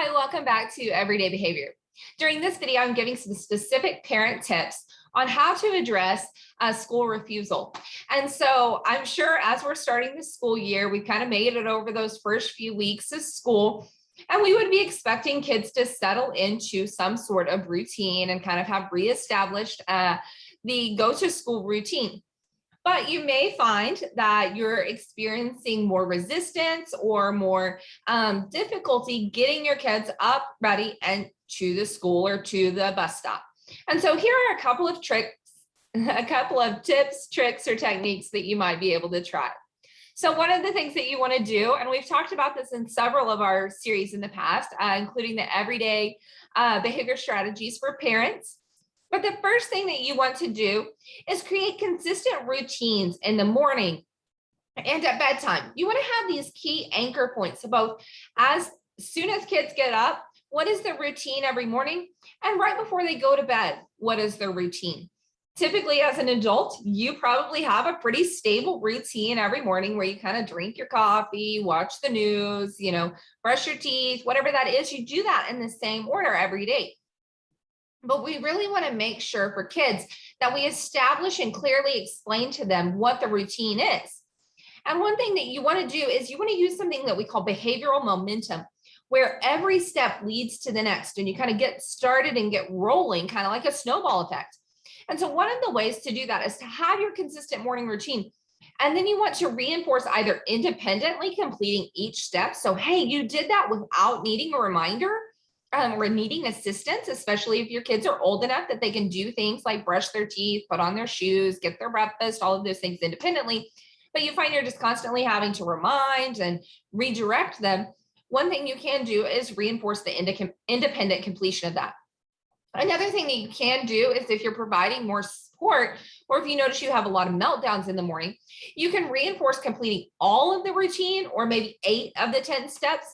Hi, welcome back to Everyday Behavior. During this video, I'm giving some specific parent tips on how to address school refusal. And so I'm sure as we're starting the school year, we kind of made it over those first few weeks of school, and we would be expecting kids to settle into some sort of routine and kind of have reestablished the go to school routine. But you may find that you're experiencing more resistance or more difficulty getting your kids up, ready, and to the school or to the bus stop. And so here are a couple of tips, tricks, or techniques that you might be able to try. So one of the things that you want to do, and we've talked about this in several of our series in the past, including the everyday behavior strategies for parents. But the first thing that you want to do is create consistent routines in the morning and at bedtime. You want to have these key anchor points about as soon as kids get up, what is the routine every morning? And right before they go to bed, what is their routine? Typically, as an adult, you probably have a pretty stable routine every morning where you kind of drink your coffee, watch the news, brush your teeth, whatever that is, you do that in the same order every day. But we really want to make sure for kids that we establish and clearly explain to them what the routine is. And one thing that you want to do is you want to use something that we call behavioral momentum, where every step leads to the next, and you kind of get started and get rolling, kind of like a snowball effect. And so one of the ways to do that is to have your consistent morning routine. And then you want to reinforce either independently completing each step. So, hey, you did that without needing a reminder. Or needing assistance, especially if your kids are old enough that they can do things like brush their teeth, put on their shoes, get their breakfast, all of those things independently. But you find you're just constantly having to remind and redirect them. One thing you can do is reinforce the independent completion of that. Another thing that you can do is if you're providing more support, or if you notice you have a lot of meltdowns in the morning, you can reinforce completing all of the routine or maybe 8 of the 10 steps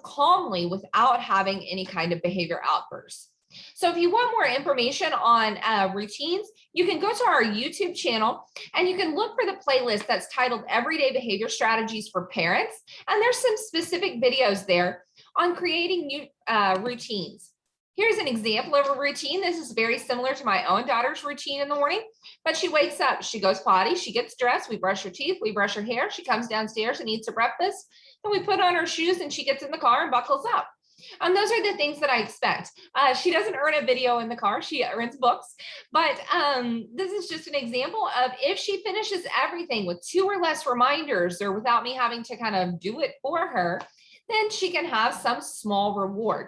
calmly without having any kind of behavior outbursts. So if you want more information on routines, you can go to our YouTube channel and you can look for the playlist that's titled Everyday Behavior Strategies for Parents. And there's some specific videos there on creating new routines. Here's an example of a routine. This is very similar to my own daughter's routine in the morning, but she wakes up, she goes potty, she gets dressed, we brush her teeth, we brush her hair, she comes downstairs and eats her breakfast. Then we put on her shoes and she gets in the car and buckles up. Those are the things that I expect. She doesn't earn a video in the car, she earns books. But this is just an example of if she finishes everything with 2 or less reminders or without me having to kind of do it for her, then she can have some small reward.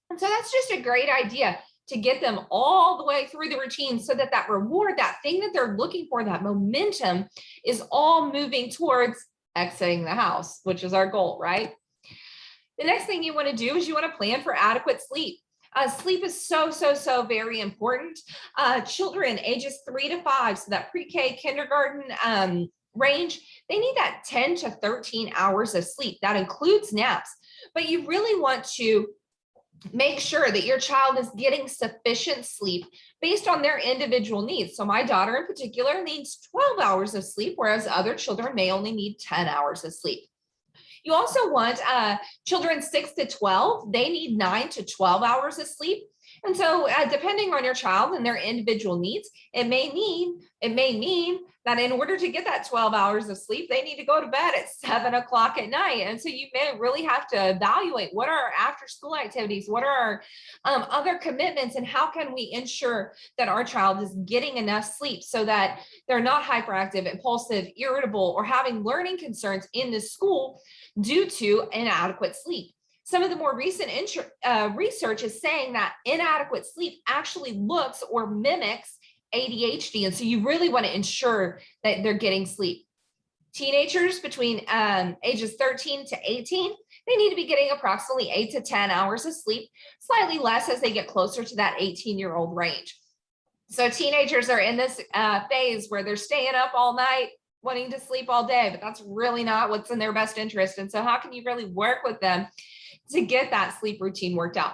And so that's just a great idea to get them all the way through the routine so that that reward, that thing that they're looking for, that momentum is all moving towards exiting the house, which is our goal, right? The next thing you want to do is you want to plan for adequate sleep. Sleep is so very important. Children ages 3 to 5, so that pre-K, kindergarten range, they need that 10 to 13 hours of sleep. That includes naps, but you really want to make sure that your child is getting sufficient sleep based on their individual needs. So my daughter in particular needs 12 hours of sleep, whereas other children may only need 10 hours of sleep. You also want children 6 to 12, they need 9 to 12 hours of sleep. And so depending on your child and their individual needs, it may mean that in order to get that 12 hours of sleep, they need to go to bed at 7 o'clock at night. And so you may really have to evaluate what are our after school activities, what are our other commitments, and how can we ensure that our child is getting enough sleep so that they're not hyperactive, impulsive, irritable, or having learning concerns in the school due to inadequate sleep. Some of the more recent research is saying that inadequate sleep actually looks or mimics ADHD. And so you really want to ensure that they're getting sleep. Teenagers between ages 13 to 18, they need to be getting approximately 8 to 10 hours of sleep, slightly less as they get closer to that 18-year-old range. So teenagers are in this phase where they're staying up all night, wanting to sleep all day, but that's really not what's in their best interest. And so how can you really work with them to get that sleep routine worked out?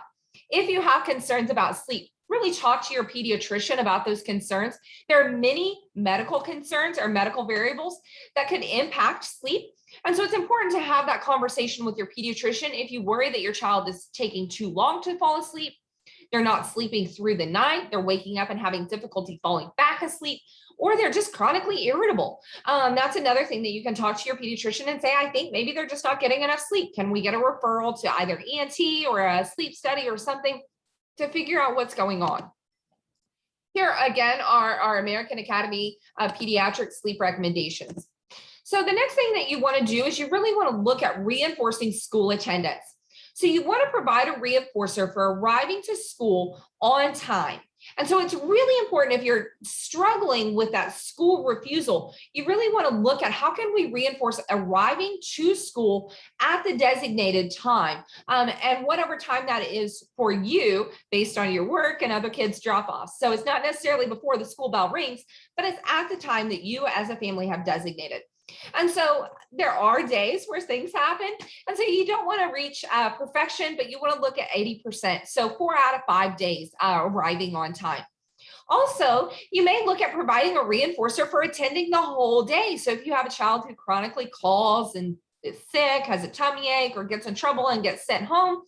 If you have concerns about sleep, really talk to your pediatrician about those concerns. There are many medical concerns or medical variables that could impact sleep. And so it's important to have that conversation with your pediatrician if you worry that your child is taking too long to fall asleep, they're not sleeping through the night, they're waking up and having difficulty falling back asleep, or they're just chronically irritable. That's another thing that you can talk to your pediatrician and say, I think maybe they're just not getting enough sleep. Can we get a referral to either ENT or a sleep study or something to figure out what's going on? Here again are our American Academy of Pediatric sleep recommendations. So the next thing that you want to do is you really want to look at reinforcing school attendance. So you want to provide a reinforcer for arriving to school on time. And so it's really important if you're struggling with that school refusal, you really want to look at how can we reinforce arriving to school at the designated time, and whatever time that is for you based on your work and other kids' drop-offs. So it's not necessarily before the school bell rings, but it's at the time that you as a family have designated. And so there are days where things happen. And so you don't want to reach perfection, but you want to look at 80%. So 4 out of 5 days arriving on time. Also, you may look at providing a reinforcer for attending the whole day. So if you have a child who chronically calls and is sick, has a tummy ache, or gets in trouble and gets sent home,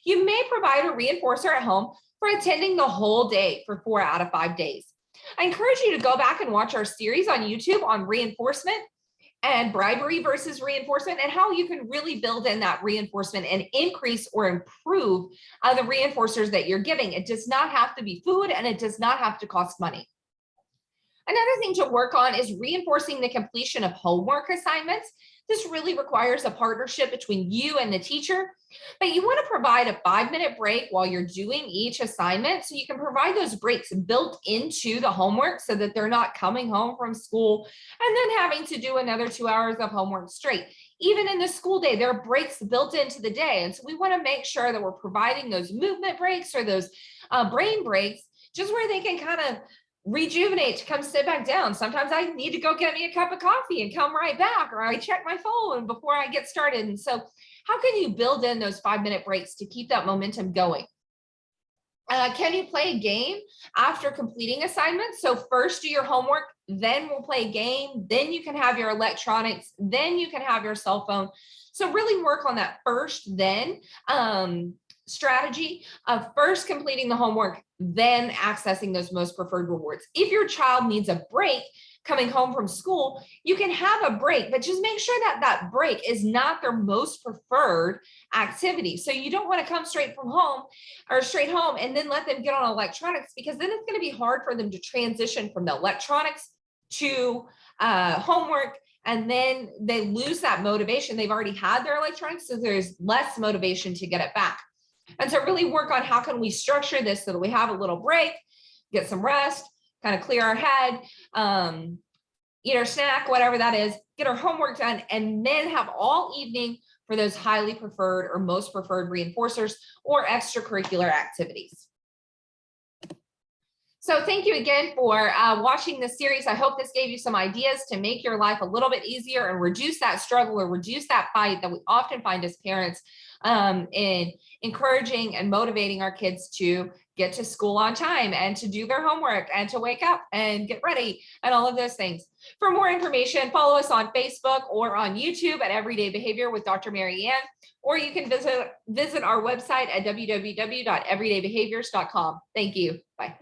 you may provide a reinforcer at home for attending the whole day for 4 out of 5 days. I encourage you to go back and watch our series on YouTube on reinforcement and bribery versus reinforcement, and how you can really build in that reinforcement and increase or improve the reinforcers that you're giving. It does not have to be food, and it does not have to cost money. Another thing to work on is reinforcing the completion of homework assignments. This really requires a partnership between you and the teacher, but you want to provide a 5-minute break while you're doing each assignment. So you can provide those breaks built into the homework so that they're not coming home from school and then having to do another 2 hours of homework straight. Even in the school day, there are breaks built into the day. And so we want to make sure that we're providing those movement breaks or those brain breaks, just where they can kind of rejuvenate to come sit back down. Sometimes I need to go get me a cup of coffee and come right back, or I check my phone before I get started. And so how can you build in those 5-minute breaks to keep that momentum going? Can you play a game after completing assignments? So first do your homework, then we'll play a game, then you can have your electronics, then you can have your cell phone. So really work on that first then strategy of first completing the homework, then accessing those most preferred rewards. If your child needs a break coming home from school, you can have a break, but just make sure that that break is not their most preferred activity. So you don't want to come straight from home or straight home and then let them get on electronics, because then it's going to be hard for them to transition from the electronics to homework. And then they lose that motivation. They've already had their electronics, so there's less motivation to get it back. And so really work on how can we structure this so that we have a little break, get some rest, kind of clear our head, eat our snack, whatever that is, get our homework done, and then have all evening for those highly preferred or most preferred reinforcers or extracurricular activities. So thank you again for watching this series. I hope this gave you some ideas to make your life a little bit easier and reduce that struggle or reduce that fight that we often find as parents in encouraging and motivating our kids to get to school on time and to do their homework and to wake up and get ready and all of those things. For more information, follow us on Facebook or on YouTube at Everyday Behavior with Dr. Mary Ann, or you can visit our website at www.everydaybehaviors.com. Thank you. Bye.